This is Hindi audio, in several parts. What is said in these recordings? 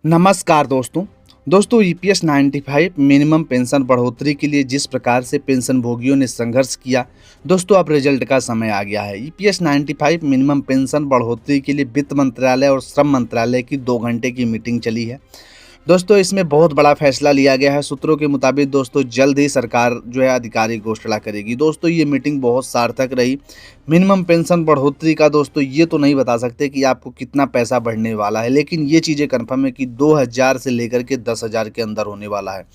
नमस्कार दोस्तों ईपीएस 95 मिनिमम पेंशन बढ़ोतरी के लिए जिस प्रकार से पेंशन भोगियों ने संघर्ष किया, दोस्तों अब रिजल्ट का समय आ गया है। ईपीएस 95 मिनिमम पेंशन बढ़ोतरी के लिए वित्त मंत्रालय और श्रम मंत्रालय की 2 घंटे की मीटिंग चली है। दोस्तों इसमें बहुत बड़ा फैसला लिया गया है। सूत्रों के मुताबिक दोस्तों जल्द ही सरकार जो है आधिकारिक घोषणा करेगी। दोस्तों ये मीटिंग बहुत सार्थक रही। मिनिमम पेंशन बढ़ोतरी का दोस्तों ये तो नहीं बता सकते कि आपको कितना पैसा बढ़ने वाला है, लेकिन ये चीज़ें कन्फर्म है कि 2000 से लेकर के 10,000 के अंदर होने वाला है।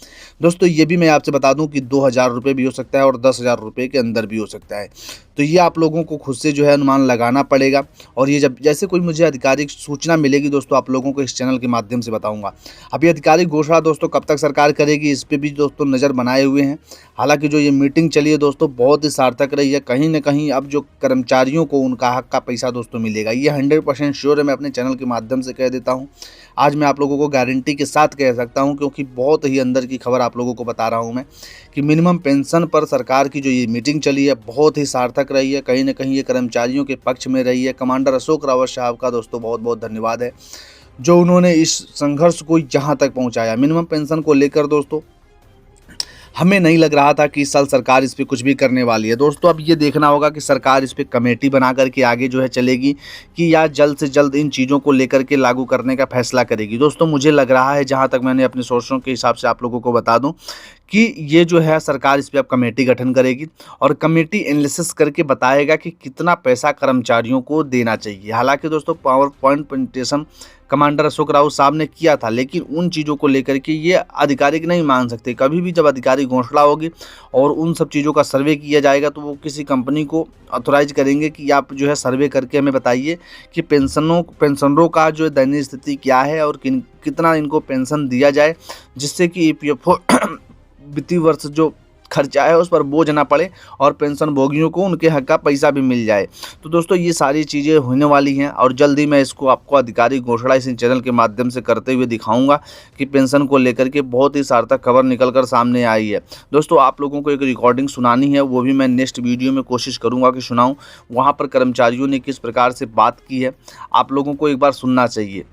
दोस्तों ये भी मैं आपसे बता दूं कि 2000 रुपये भी हो सकता है और 10,000 रुपये के अंदर भी हो सकता है। तो ये आप लोगों को खुद से जो है अनुमान लगाना पड़ेगा, और ये जब जैसे कोई मुझे आधिकारिक सूचना मिलेगी दोस्तों आप लोगों को इस चैनल के माध्यम से बताऊंगा। अभी आधिकारिक घोषणा दोस्तों कब तक सरकार करेगी इस पे भी दोस्तों नज़र बनाए हुए हैं। हालांकि जो ये मीटिंग चली है दोस्तों बहुत ही सार्थक रही है। कहीं ना कहीं अब जो कर्मचारियों को उनका हक का पैसा दोस्तों मिलेगा, ये 100% श्योर है। मैं अपने चैनल के माध्यम से कह देता हूँ। आज मैं आप लोगों को गारंटी के साथ कह सकता हूँ, क्योंकि बहुत ही अंदर की खबर आप लोगों को बता रहा हूँ मैं, कि मिनिमम पेंशन पर सरकार की जो ये मीटिंग चली है बहुत ही सार्थक रही है। कहीं ना कहीं ये कर्मचारियों के पक्ष में रही है। कमांडर अशोक रावत साहब का दोस्तों बहुत बहुत धन्यवाद है, जो उन्होंने इस संघर्ष को यहाँ तक पहुँचाया। मिनिमम पेंशन को लेकर दोस्तों हमें नहीं लग रहा था कि इस साल सरकार इस पे कुछ भी करने वाली है। दोस्तों अब ये देखना होगा कि सरकार इस पे कमेटी बना करके आगे जो है चलेगी, कि या जल्द से जल्द इन चीज़ों को लेकर के लागू करने का फैसला करेगी। दोस्तों मुझे लग रहा है, जहाँ तक मैंने अपने सोर्सों के हिसाब से आप लोगों को बता दूं, कि ये जो है सरकार इस पे अब कमेटी गठन करेगी और कमेटी एनालिसिस करके बताएगा कि कितना पैसा कर्मचारियों को देना चाहिए। हालांकि दोस्तों power point presentation commander Ashok Rawat साहब ने किया था, लेकिन उन चीज़ों को लेकर के ये आधिकारिक नहीं मान सकते। कभी भी जब आधिकारिक घोषणा होगी और उन सब चीज़ों का सर्वे किया जाएगा, तो वो किसी कंपनी को ऑथोराइज करेंगे कि आप जो है सर्वे करके हमें बताइए कि पेंशनरों का जो दैनिक स्थिति क्या है और कितना इनको पेंशन दिया जाए, जिससे कि ईपीएफओ वित्तीय वर्ष जो खर्चा है उस पर बोझ ना पड़े और पेंशन भोगियों को उनके हक का पैसा भी मिल जाए। तो दोस्तों ये सारी चीज़ें होने वाली हैं और जल्द ही मैं इसको आपको आधिकारिक घोषणा इस चैनल के माध्यम से करते हुए दिखाऊंगा कि पेंशन को लेकर के बहुत ही सार्थक खबर निकल कर सामने आई है। दोस्तों आप लोगों को एक रिकॉर्डिंग सुनानी है, वो भी मैं नेक्स्ट वीडियो में कोशिश करूँगा कि सुनाऊँ। वहाँ पर कर्मचारियों ने किस प्रकार से बात की है, आप लोगों को एक बार सुनना चाहिए।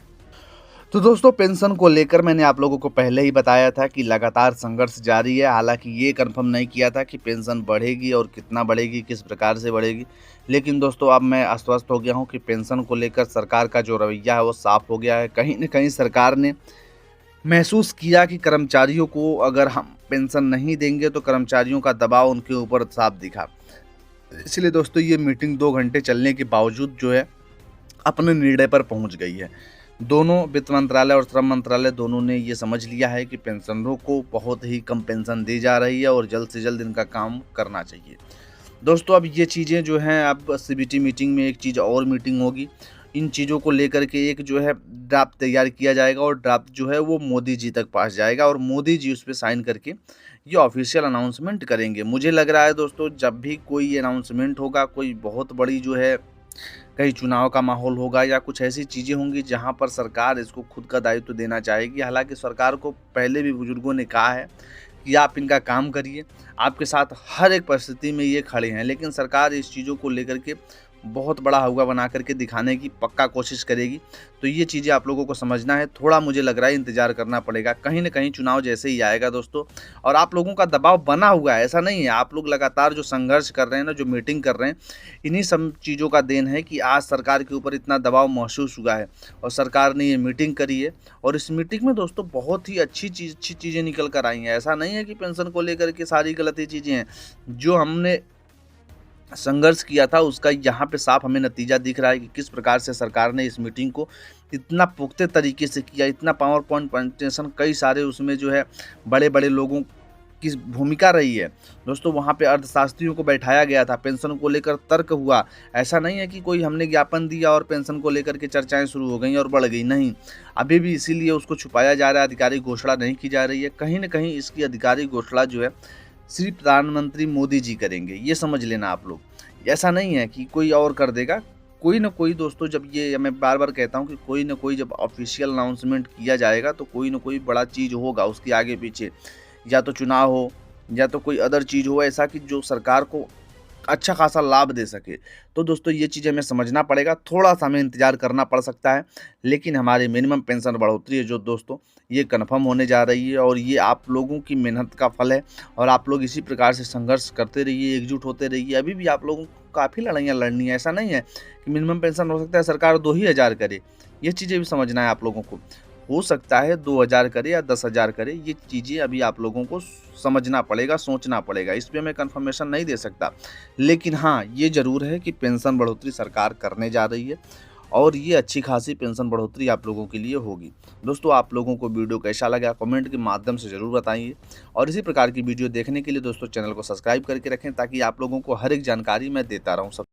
तो दोस्तों पेंशन को लेकर मैंने आप लोगों को पहले ही बताया था कि लगातार संघर्ष जारी है। हालांकि ये कंफर्म नहीं किया था कि पेंशन बढ़ेगी और कितना बढ़ेगी, किस प्रकार से बढ़ेगी, लेकिन दोस्तों अब मैं आश्वस्त हो गया हूं कि पेंशन को लेकर सरकार का जो रवैया है वो साफ हो गया है। कहीं न कहीं सरकार ने महसूस किया कि कर्मचारियों को अगर हम पेंशन नहीं देंगे तो कर्मचारियों का दबाव उनके ऊपर साफ दिखा। इसलिए दोस्तों ये मीटिंग 2 घंटे चलने के बावजूद जो है अपने निर्णय पर पहुंच गई है। दोनों वित्त मंत्रालय और श्रम मंत्रालय दोनों ने ये समझ लिया है कि पेंशनरों को बहुत ही कम पेंशन दी जा रही है और जल्द से जल्द इनका काम करना चाहिए। दोस्तों अब ये चीज़ें जो हैं, अब सीबीटी मीटिंग में एक चीज़ और मीटिंग होगी। इन चीज़ों को लेकर के एक जो है ड्राफ्ट तैयार किया जाएगा और ड्राफ्ट जो है वो मोदी जी तक पहुँच जाएगा और मोदी जी उस पर साइन करके ये ऑफिशियल अनाउंसमेंट करेंगे। मुझे लग रहा है दोस्तों जब भी कोई अनाउंसमेंट होगा, कोई बहुत बड़ी जो है कहीं चुनाव का माहौल होगा या कुछ ऐसी चीज़ें होंगी जहां पर सरकार इसको खुद का दायित्व देना चाहेगी। हालांकि सरकार को पहले भी बुजुर्गों ने कहा है कि आप इनका काम करिए, आपके साथ हर एक परिस्थिति में ये खड़े हैं, लेकिन सरकार इस चीज़ों को लेकर के बहुत बड़ा हौवा बना करके दिखाने की पक्का कोशिश करेगी। तो ये चीज़ें आप लोगों को समझना है। थोड़ा मुझे लग रहा है इंतज़ार करना पड़ेगा, कहीं ना कहीं चुनाव जैसे ही आएगा दोस्तों। और आप लोगों का दबाव बना हुआ है, ऐसा नहीं है। आप लोग लगातार जो संघर्ष कर रहे हैं ना, जो मीटिंग कर रहे हैं, इन्हीं सब चीज़ों का देन है कि आज सरकार के ऊपर इतना दबाव महसूस हुआ है और सरकार ने ये मीटिंग करी है। और इस मीटिंग में दोस्तों बहुत ही अच्छी चीज़ें निकल कर आई हैं। ऐसा नहीं है कि पेंशन को लेकर के सारी गलत ही चीज़ें हैं। जो हमने संघर्ष किया था उसका यहाँ पे साफ हमें नतीजा दिख रहा है कि किस प्रकार से सरकार ने इस मीटिंग को इतना पुख्ते तरीके से किया। इतना पावर पॉइंट प्रेजेंटेशन, कई सारे उसमें जो है बड़े बड़े लोगों की भूमिका रही है। दोस्तों वहाँ पे अर्थशास्त्रियों को बैठाया गया था, पेंशन को लेकर तर्क हुआ। ऐसा नहीं है कि कोई हमने ज्ञापन दिया और पेंशन को लेकर के चर्चाएं शुरू हो गई और बढ़ गई, नहीं। अभी भी इसीलिए उसको छुपाया जा रहा है, आधिकारिक घोषणा नहीं की जा रही है। कहीं ना कहीं इसकी आधिकारिक घोषणा जो है सिर्फ प्रधानमंत्री मोदी जी करेंगे, ये समझ लेना आप लोग। ऐसा नहीं है कि कोई और कर देगा। कोई ना कोई दोस्तों, जब ये मैं बार बार कहता हूँ कि कोई ना कोई जब ऑफिशियल अनाउंसमेंट किया जाएगा तो कोई ना कोई बड़ा चीज़ होगा उसके आगे पीछे, या तो चुनाव हो या तो कोई अदर चीज़ हो ऐसा कि जो सरकार को अच्छा खासा लाभ दे सके। तो दोस्तों ये चीज़ हमें समझना पड़ेगा, थोड़ा-सा हमें इंतज़ार करना पड़ सकता है, लेकिन हमारी मिनिमम पेंशन बढ़ोतरी है जो दोस्तों, ये कन्फर्म होने जा रही है और ये आप लोगों की मेहनत का फल है और आप लोग इसी प्रकार से संघर्ष करते रहिए, एकजुट होते रहिए। अभी भी आप लोगों को काफ़ी लड़ाइयाँ लड़नी है, ऐसा नहीं है कि मिनिमम पेंशन हो सकता है सरकार 2 ही हज़ार करे, ये चीज़ें भी समझना है आप लोगों को। हो सकता है 2000 करे या 10,000 करे, ये चीज़ें अभी आप लोगों को समझना पड़ेगा, सोचना पड़ेगा। इस पे मैं कन्फर्मेशन नहीं दे सकता। लेकिन हाँ, ये ज़रूर है कि पेंशन बढ़ोतरी सरकार करने जा रही है और ये अच्छी खासी पेंशन बढ़ोतरी आप लोगों के लिए होगी। दोस्तों आप लोगों को वीडियो कैसा लगा कमेंट के माध्यम से ज़रूर बताइए और इसी प्रकार की वीडियो देखने के लिए दोस्तों चैनल को सब्सक्राइब करके रखें ताकि आप लोगों को हर एक जानकारी मैं देता रहूँ। सब